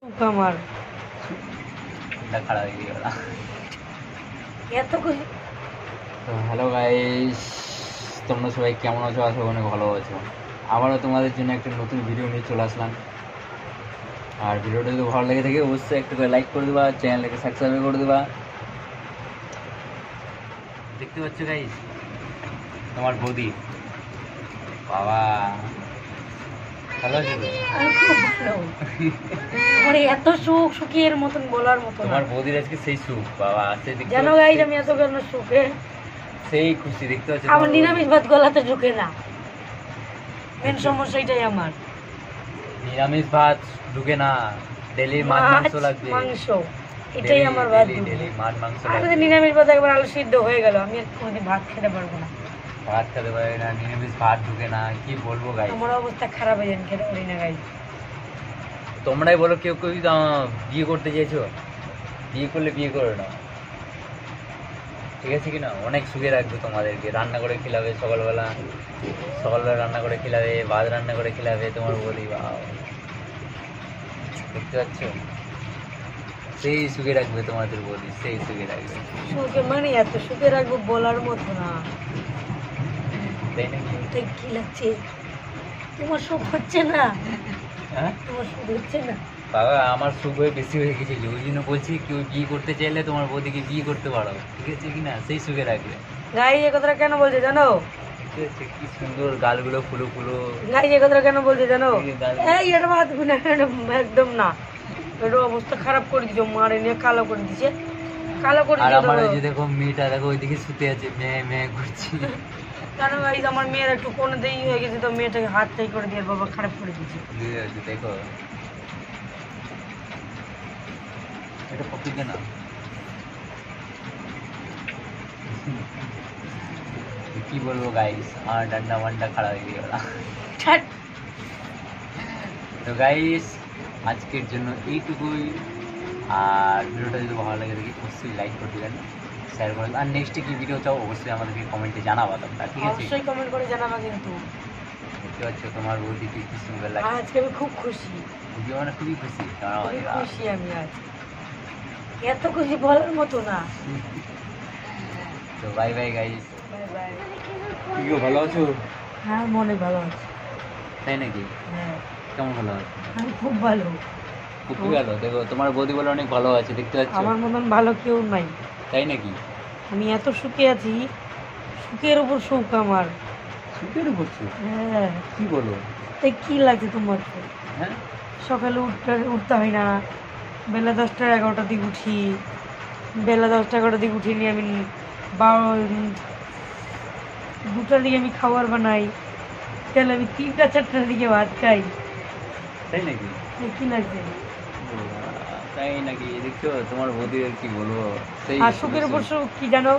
আমার খারাপ হয়ে গেল এত খুশি। তো হ্যালো গাইস, তোমরা সবাই কেমন আছো? আশা অনেক ভালো আছো। আবারও তোমাদের জন্য একটা নতুন ভিডিও নিয়ে চলে আসলাম। আর ভিডিওটা যদি ভালো লেগে থাকে অবশ্যই একটু করে লাইক করে দেবা, চ্যানেলটাকে সাবস্ক্রাইব করে দেবা। দেখতে পাচ্ছ গাইস তোমার বৌদি, বাবা ভালো আছো তো? আমি খুব ভালো। আমার এত সুখ সুখের মতন বলার মতো না। তোমার বৌদির আজকে সেই সুখ বাবা আছে, জানো গাইস আমি এত কেন সুখে, সেই খুশি। দেখতে পাচ্ছ আমার নিরামিষ ভাত গলাতে ঢোকে না, মেন সমস্যা এটাই আমার। নিরামিষ ভাত ঢুকে না, ডেলি মাছ মাংস লাগবে, মাংস, এটাই আমার ভাত ডেলি মাছ মাংস আর লাগবে। নিরামিষ ভাত একবার আলু সিদ্ধ হয়ে গেল, আমি আর কোনোদিন ভাত খেতে পারবো না। ভাত খেতে পারি না, নিরামিষ ভাত ঢুকে না, কি বলবো গাই। আমার অবস্থা খারাপ হয়ে যান, খেতে পারি না গাইস। তোমরাই বলো, কেউ কেউ বিয়ে করতে চাইছো, বিয়ে করলে বিয়ে করো না, ঠিক আছে কি না? অনেক সুখে রাখবে তোমাদেরকে, রান্না করে খিলাবে সকালবেলা, রান্না করে খিলাবে, ভাত রান্না করে খিলাবে তোমার বলি। দেখতে পাচ্ছ সেই সুখে রাখবে তোমাদের বলি, সেই সুখে রাখবে। সুখে মানে এত সুখে রাখবো বলার মতো না। তাই নাকি? তাই কি লাগছে? তোমার সুখ হচ্ছে না? হ্যাঁ তোমার সুখ হচ্ছে না? বাবা আমার সুখ হয়ে বেশি হয়ে গেছে, ওই জন্য বলছি কেউ বিয়ে করতে চাইলে তোমার বৌদিকে বিয়ে করতে পারো, ঠিক আছে কি না? সেই সুখে রাখবে। গাই এ কথাটা কেন বলছে জানো? ঠিক আছে, কি সুন্দর গালগুলো ফুলো ফুলো। গাই এ কথাটা কেন বলছে জানো? এই এটা ভাত গুনা একদম না, এটা অবস্থা খারাপ করে দিচ্ছে, মারে নিয়ে কালো করে দিচ্ছে, কালো করে আর দিচ্ছে। আমার এই যে দেখো মেয়েটা, দেখো ওইদিকে শুতে আছে, মেয়ে মেয়ে করছি। জানো গাইস আমার মেয়ের একটু কোনো দেরি হয়ে গেছে, তো মেয়েটাকে হাত টাই করে দিয়ে বাবা খারাপ করে দিচ্ছে। দেখো এটা পপিতে না, কি বলবো গাইস, আমার ডান্ডা মান্ডা খারাপ হয়ে গেল। ছাড়। তো গাইস আজকের জন্য এইটুকুই। আর ভিডিওটা যদি ভালো লাগে দেখি অবশ্যই লাইক করে দেবেন, শেয়ার করে দেবেন। আর নেক্সটে কি ভিডিও চাও অবশ্যই আমাদেরকে কমেন্টে জানাবা তোমরা, ঠিক আছে? অবশ্যই কমেন্ট করে জানাবা কিন্তু। দেখতে পাচ্ছ তোমার বৌদিকে কি সুন্দর লাগে। আজকে আমি খুব খুশি, খুবই মানে খুবই খুশি। খুবই খুশি আমি আজ, এত খুশি বলার মতো না। তো bye bye guys. Bye bye. কি ভালো আছো? হ্যাঁ মনে ভালো আছে। তাই নাকি? হ্যাঁ কেমন ভালো আছো? আমি খুব ভালো, খুবই ভালো। দেখো তোমার বৌদি বলে অনেক ভালো আছে, দেখতে পাচ্ছ? আমার মতন ভালো কেউ নাই। তাই নাকি? আমি এত সুখে আছি, সুখের উপর সুখ আমার। সুখের উপর সুখ? হ্যাঁ কি বলো? তাই কি লাগছে তোমার? হ্যাঁ সকালে উঠতে হয় না, বেলা 10টা 11টার দিকে উঠি, বেলা 10টা 11টার দিকে উঠি নিয়ে আমি 2টার দিকে আমি খাবার বানাই, তাহলে আমি 3টা 4টার দিকে ভাত খাই। তাই নাকি? তাই কি লাগছে? তাই নাকি? দেখছো তোমার বৌদির কি বলবো, সেই আর সুখের উপর সুখ কি জানো?